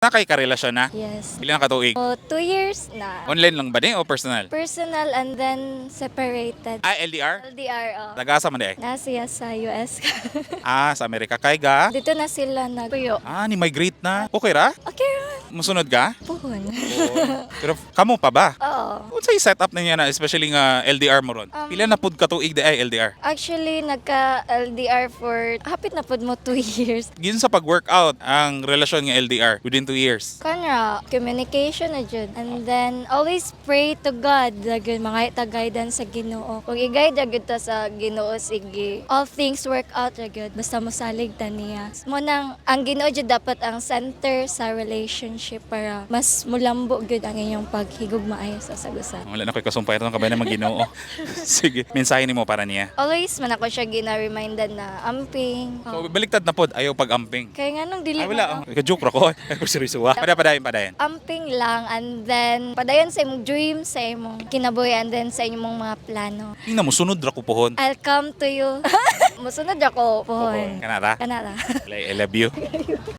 Nakay karelasyon na? Yes. Ilan ka tuig? So, 2 years na. Online lang ba ni o personal? Personal and then separated. LDR? LDR, Tagasa man di? Nasiya sa US. Sa Amerika. Kay ga? Dito na sila nagpuyo. Ni migrate na. Okay ra? Okay ra. Musunod ka? Puhon. Pero kamo pa ba? Oo. Unsa yung setup na niya na, especially nga LDR mo ron? Pila na pud ka tuig di ay LDR? Actually, nagka-LDR for hapit na pud mo 2 years. Gin sa pag-workout ang relasyon nga LDR within 2 years. Kanya, communication na jud. And then, always pray to God. Lagyan, mga guidance sa Ginoo. Kung i-guide agad ta sa Ginoo, sige. All things work out agad. Basta mosalig ta niya. Munang, ang Ginoo jud dapat ang center sa relationship para mas mulambo gud ang inyong paghigugmaay sa sagusan. Wala na ko'y kasumpay itong kabay na mag-Ginoo. Sige, mensahe ni mo para niya. Always man ako siya gina-remindan na amping. So, baliktad na pod, ayaw pag-amping. Kaya nga nung dili Wala. Ka-joke ra ko. Ay, seryoso ha. Padayon. amping lang and then padayon sa imong dream, sa imong kinabuhi and then sa imong mga plano. Tingnan mo, sunod ra ko pohon. I'll come to you. Musunod ako, pohon. Kanara. Kanara. I love you.